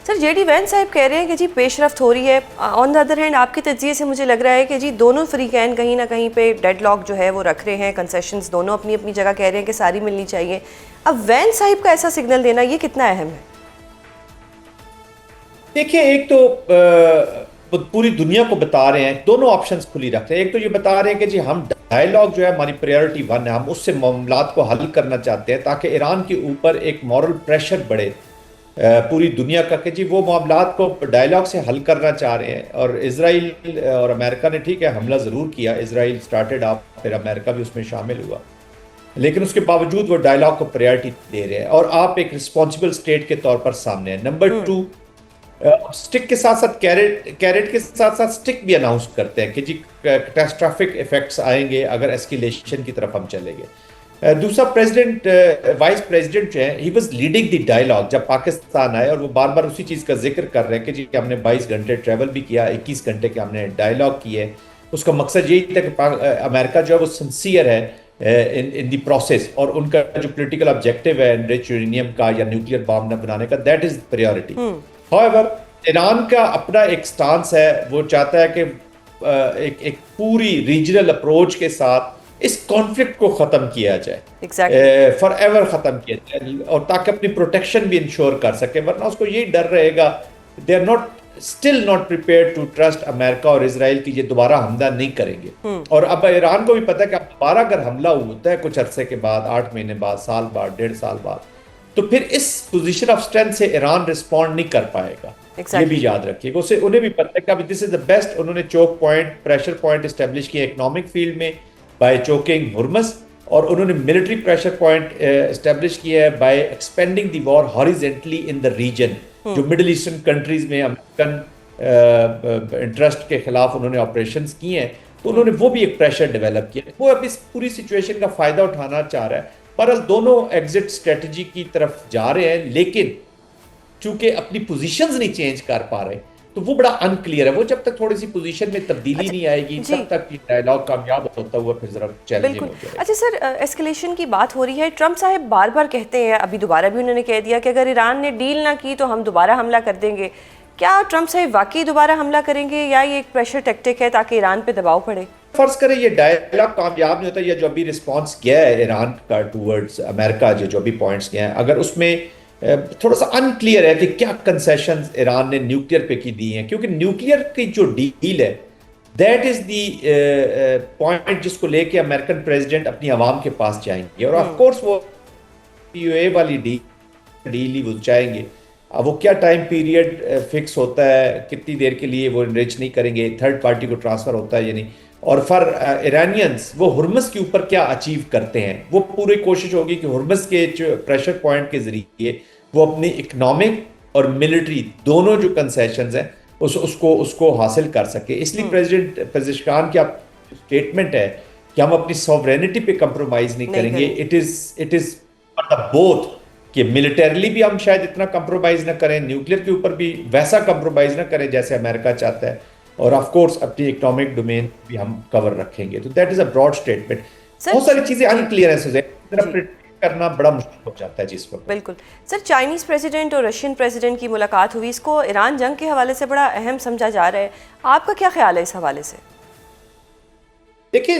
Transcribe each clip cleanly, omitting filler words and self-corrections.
Sir JD van साहब कह रहे हैं कि जी पेशरफ्त हो रही है। ऑन द अदर हैंड आपके तजिए से मुझे लग रहा है कि जी दोनों फ्रीकैन कहीं ना कहीं पे डेडलॉक जो है वो रख रहे हैं, कंसेशंस दोनों अपनी अपनी जगह कह रहे हैं कि सारी मिलनी चाहिए। अब वैन साहब का ऐसा सिग्नल देना ये कितना अहम है? देखिए, एक तो वो पूरी दुनिया को बता रहे हैं, दोनों ऑप्शंस खुली रख रहे हैं। एक तो ये बता रहे हैं कि जी हम डायलॉग जो है हमारी प्रायोरिटी 1 है, हम उससे मामलात को हल करना चाहते हैं ताकि ईरान के ऊपर एक मॉरल प्रेशर बढ़े पूरी दुनिया का कि जी वो मामलात को डायलॉग से हल करना चाह रहे हैं। और इजराइल और अमेरिका ने ठीक है हमला ज़रूर किया, इजराइल स्टार्टेड आप, फिर अमेरिका भी उसमें शामिल हुआ, लेकिन उसके बावजूद वो डायलॉग को प्रायोरिटी दे रहे हैं और आप एक रिस्पॉन्सिबल स्टेट के तौर पर सामने हैं। नंबर 2, स्टिक के साथ साथ कैरेट, कैरेट के साथ साथ स्टिक भी अनाउंस करते हैं कि जी कैटास्ट्रोफिक इफेक्ट्स आएंगे अगर एस्केलेशन की तरफ हम चलेंगे। दूसरा, प्रेसिडेंट वाइस प्रेसिडेंट जो है ही वाज लीडिंग द डायलॉग जब पाकिस्तान आए, और वो बार बार उसी चीज़ का जिक्र कर रहे हैं कि जी हमने 22 घंटे ट्रैवल भी किया, 21 घंटे के हमने डायलॉग किए। उसका मकसद यही था कि अमेरिका जो है वो सिंसियर है इन द प्रोसेस, और उनका जो पोलिटिकल ऑब्जेक्टिव है एनरिच यूरेनियम का या न्यूक्लियर बॉम्ब न बनाने का, that is priority. However Iran का अपना एक स्टांस है, वो चाहता है कि एक पूरी रीजनल अप्रोच के साथ इस कॉन्फ्लिक्ट को खत्म किया जाए, फॉर एवर खत्म किया जाए, और ताकि अपनी प्रोटेक्शन भी इंश्योर कर सके। वरना उसको यही डर रहेगा, they are not still not prepared to trust America और इजराइल की ये दोबारा हमला नहीं करेंगे। और अब ईरान को भी पता है कि अब दोबारा अगर हमला होता है कुछ अरसे के बाद, 8 महीने बाद, साल बाद, 1.5 साल बाद, तो फिर इस पोजीशन ऑफ स्ट्रेंथ से ईरान रिस्पॉन्ड नहीं कर पाएगा। ये भी याद रखिएगा, उसे उन्हें भी पता है कि अभी दिस इज द बेस्ट। उन्होंने choke point, pressure point establish किया इकोनॉमिक फील्ड में बाय चोकिंग हुर्मस, और उन्होंने मिलिट्री प्रेशर पॉइंट एस्टेब्लिश किया है by expanding the war horizontally in the region. जो मिडिल ईस्टर्न कंट्रीज में अमेरिकन इंटरेस्ट के खिलाफ उन्होंने ऑपरेशंस किए हैं, तो उन्होंने वो भी एक प्रेशर डेवलप किया। वो अब इस पूरी सिचुएशन का फायदा उठाना चाह रहा है। पर दोनों एग्जिट स्ट्रेटजी की तरफ जा रहे हैं, लेकिन चूंकि अपनी पोजीशंस नहीं चेंज कर पा रहे, तो वो बड़ा अनक्लियर है। वो जब तक थोड़ी सी पोजीशन में तब्दीली नहीं आएगी, तब तक डायलॉग कामयाब होता हुआ फिर जरा चैलेंजिंग हो जाएगा। अच्छा सर, एस्केलेशन की बात हो रही है। ट्रम्प साहब बार बार कहते हैं, अभी दोबारा भी उन्होंने कह दिया कि अगर ईरान ने डील ना की तो हम दोबारा हमला कर देंगे। क्या ट्रम्प साहब वाकई दोबारा हमला करेंगे, या ये एक प्रेशर टैक्टिक है ताकि ईरान पे दबाव पड़े? फर्ज करें ये डायलॉग कामयाब नहीं होता, या जो अभी रिस्पॉन्स गया है ईरान का टूवर्ड्स अमेरिका, जो भी पॉइंट्स गए हैं, अगर उसमें थोड़ा सा अनक्लियर है कि क्या कंसेशन ईरान ने न्यूक्लियर पे की दी हैं, क्योंकि न्यूक्लियर की जो डील है दैट इज दी पॉइंट जिसको लेके अमेरिकन प्रेसिडेंट अपनी आवाम के पास जाएंगे, और ऑफ कोर्स वो पीओए वाली डील ही वो चाहेंगे। अब वो क्या टाइम पीरियड फिक्स होता है, कितनी देर के लिए वो इनरिच नहीं करेंगे, थर्ड पार्टी को ट्रांसफर होता है या नहीं, और फॉर ईरानियंस वो हुर्मस के ऊपर क्या अचीव करते हैं। वो पूरी कोशिश होगी कि हुर्मस के जो प्रेशर पॉइंट के जरिए वो अपनी इकोनॉमिक और मिलिट्री दोनों जो कंसेशंस हैं उसको हासिल कर सके। इसलिए प्रेसिडेंट पेजेश्कियान की स्टेटमेंट है कि हम अपनी सॉवरेनिटी पे कंप्रोमाइज नहीं करेंगे। इट इज बोथ कि मिलिटरीली भी हम शायद इतना कंप्रोमाइज ना करें, न्यूक्लियर के ऊपर भी वैसा कंप्रोमाइज ना करें जैसे अमेरिका चाहता है, और ऑफ कोर्स अपनी इकोनॉमिक डोमेन भी हम कवर रखेंगे। तो that is a broad statement. बहुत सारी चीजें अनक्लियर है, करना बड़ा मुश्किल हो जाता है जिस वक्त। बिल्कुल सर, चाइनीज प्रेसिडेंट और रशियन प्रेसिडेंट की मुलाकात हुई, इसको ईरान जंग के हवाले से बड़ा अहम समझा जा रहा है। आपका क्या ख्याल है इस हवाले से? देखिए,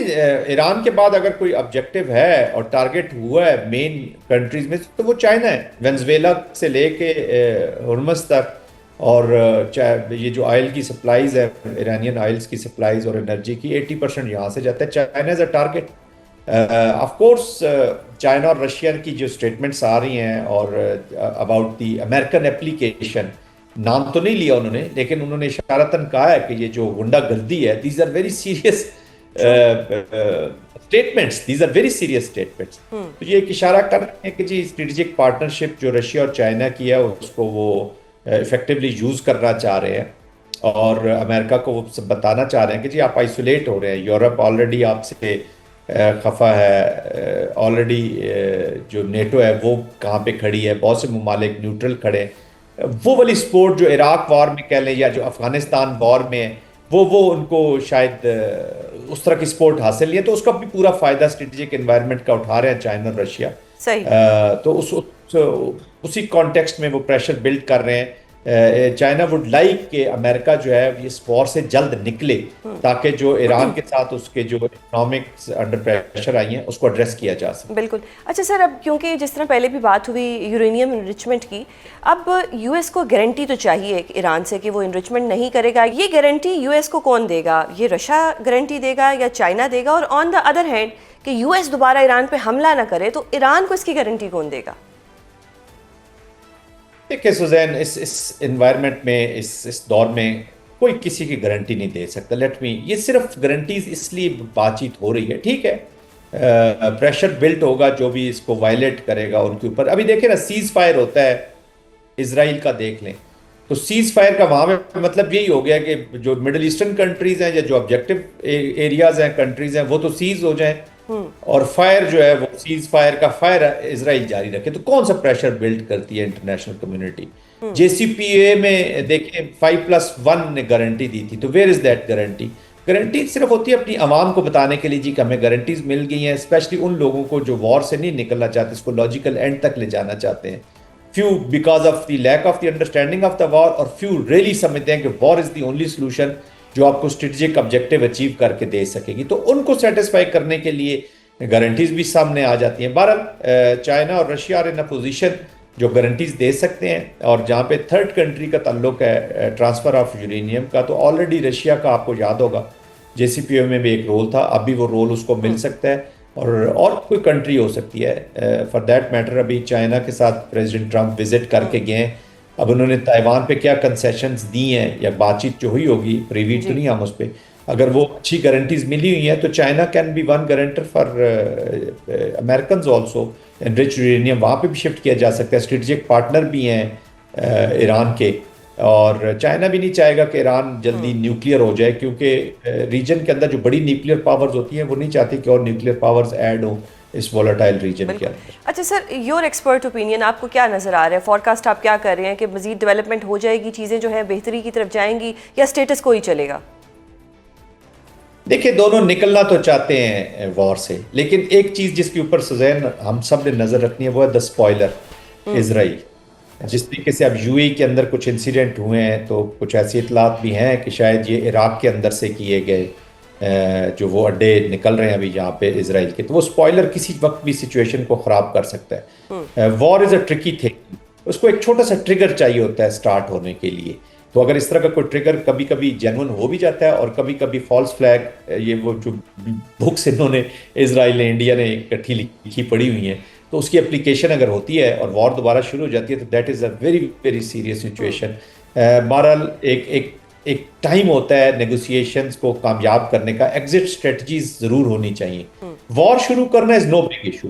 ईरान के बाद अगर कोई ऑब्जेक्टिव है और टारगेट हुआ है मेन कंट्रीज में, तो वो चाइना है। वेनेजुएला से लेके हुर्मस तक, और ये जो ऑयल की सप्लाईज है, ईरानियन ऑयल्स की सप्लाईज और एनर्जी की 80% यहाँ से जाता है। China is a target. Of course China और रशिया की जो स्टेटमेंट्स आ रही हैं और अबाउट दी अमेरिकन एप्लीकेशन, नाम तो नहीं लिया उन्होंने, लेकिन उन्होंने इशारतन कहा है कि ये जो गुंडागर्दी है, these are very serious statements, these are very serious statements. तो ये एक इशारा कर रहे हैं कि जी स्ट्रेटेजिक पार्टनरशिप जो रशिया और चाइना की है उसको वो इफेक्टिवली यूज करना चाह रहे हैं, और अमेरिका को वो सब बताना चाह रहे हैं कि जी आप आइसोलेट हो रहे हैं। यूरोप ऑलरेडी आपसे खफा है, ऑलरेडी जो नेटो है वो कहाँ पे खड़ी है, बहुत से ममालिक न्यूट्रल खड़े हैं। वो वाली सपोर्ट जो इराक वॉर में कह लें या जो अफगानिस्तान वॉर में है, वो उनको शायद उस तरह की सपोर्ट हासिल नहीं है, तो उसका भी पूरा फायदा स्ट्रेटेजिक एनवायरनमेंट का उठा रहे हैं चाइना और रशिया। सही। तो उसी कॉन्टेक्स्ट में वो प्रेशर बिल्ड कर रहे हैं चाइना वुड लाइक कि अमेरिका जो है इस वॉर से जल्द निकले, ताकि जो ईरान के साथ उसके जो इकोनॉमिक्स अंडर प्रेशर आई हैं उसको एड्रेस किया जा सके। बिल्कुल। अच्छा सर, अब क्योंकि जिस तरह पहले भी बात हुई यूरेनियम इनरिचमेंट की, अब यूएस को गारंटी तो चाहिए ईरान से कि वो इनरिचमेंट नहीं करेगा। ये गारंटी यूएस को कौन देगा? ये रशिया गारंटी देगा या चाइना देगा? और ऑन द अदर हैंड कि यूएस दोबारा ईरान पे हमला ना करे तो ईरान को इसकी गारंटी कौन देगा? देखिए सुजैन, इस एनवायरनमेंट में, इस दौर में कोई किसी की गारंटी नहीं दे सकता। लेट मी, ये सिर्फ गारंटीज इसलिए बातचीत हो रही है, ठीक है, प्रेशर बिल्ट होगा जो भी इसको वायलेट करेगा उनके ऊपर। अभी देखें ना, सीज फायर होता है इसराइल का, देख लें तो सीज फायर का वहां में मतलब यही हो गया कि जो मिडिल ईस्टर्न कंट्रीज हैं या जो ऑब्जेक्टिव एरियाज हैं, कंट्रीज हैं, वो तो सीज हो जाएं और फायर जो है वो सीज फायर का फायर इसराइल जारी रखे। तो कौन सा प्रेशर बिल्ड करती है इंटरनेशनल कम्युनिटी? जेसीपीओए में देखें 5+1 ने गारंटी दी थी, तो where is that guarantee? Guarantee सिर्फ होती है अपनी आवाम को बताने के लिए जी कि हमें गारंटीज मिल गई हैं, स्पेशली उन लोगों को जो वॉर से नहीं निकलना चाहते, इसको लॉजिकल एंड तक ले जाना चाहते हैं। Few because of the lack of the understanding of the war, और फ्यू रियली समझते हैं कि war is the only solution जो आपको स्ट्रेटेजिक ऑब्जेक्टिव अचीव करके दे सकेगी। तो उनको सेटिस्फाई करने के लिए गारंटीज भी सामने आ जाती हैं। बहरहाल चाइना और Russia are in a position जो गारंटीज दे सकते हैं। और जहाँ पे थर्ड कंट्री का ताल्लुक है ट्रांसफर ऑफ यूरेनियम का, तो ऑलरेडी रशिया का आपको याद होगा जेसीपीओ में भी एक रोल था, अभी वो रोल उसको मिल सकता है और कोई कंट्री हो सकती है फॉर दैट मैटर। अभी चाइना के साथ प्रेसिडेंट ट्रंप विजिट करके गए हैं, अब उन्होंने ताइवान पे क्या कंसेशंस दी हैं या बातचीत जो हुई होगी, प्रीवीड तो नहीं हम उस पर, अगर वो अच्छी गारंटीज मिली हुई हैं तो China can be one guarantor for American also. Enrich uranium वहाँ पे भी शिफ्ट किया जा सकता है, स्ट्रेटेजिक पार्टनर भी हैं ईरान के, और चाइना भी नहीं चाहेगा कि ईरान जल्दी न्यूक्लियर हो जाए, क्योंकि रीजन के अंदर जो बड़ी न्यूक्लियर पावर्स होती हैं वो नहीं चाहती कि और न्यूक्लियर पावर्स ऐड हो इस वोलेटाइल रीजन के अंदर। अच्छा सर, योर एक्सपर्ट ओपिनियन, आपको क्या नज़र आ रहा है? फॉरकास्ट आप क्या कर रहे हैं कि मजीद डेवलपमेंट हो जाएगी, चीज़ें जो है बेहतरी की तरफ जाएंगी, या स्टेटस को ही चलेगा? देखिए, दोनों निकलना तो चाहते हैं वॉर से, लेकिन एक चीज़ जिसके ऊपर सुजैन हम सब ने नज़र रखनी है वो है द स्पॉइलर, इजराइल। जिस तरीके से अब यूएई के अंदर कुछ इंसिडेंट हुए हैं, तो कुछ ऐसी इतलात भी हैं कि शायद ये इराक के अंदर से किए गए जो वो अड्डे निकल रहे हैं अभी यहाँ पे इसराइल के, तो वो स्पॉइलर किसी वक्त भी सिचुएशन को ख़राब कर सकता है। War is a tricky thing, उसको एक छोटा सा ट्रिगर चाहिए होता है स्टार्ट होने के लिए। तो अगर इस तरह का कोई ट्रिगर कभी कभी जेन्युइन हो भी जाता है और कभी कभी फॉल्स फ्लैग, ये वो जो बुक्स इन्होंने इसराइल ने, इंडिया ने इकट्ठी लिखी पड़ी हुई हैं, तो उसकी एप्लीकेशन अगर होती है और वॉर दोबारा शुरू हो जाती है तो that is a very very serious situation. बहरहाल एक टाइम होता है नेगोशिएशंस को कामयाब करने का, एग्जिट स्ट्रेटजीज ज़रूर होनी चाहिए। वॉर शुरू करना इज़ नो बिग इशू,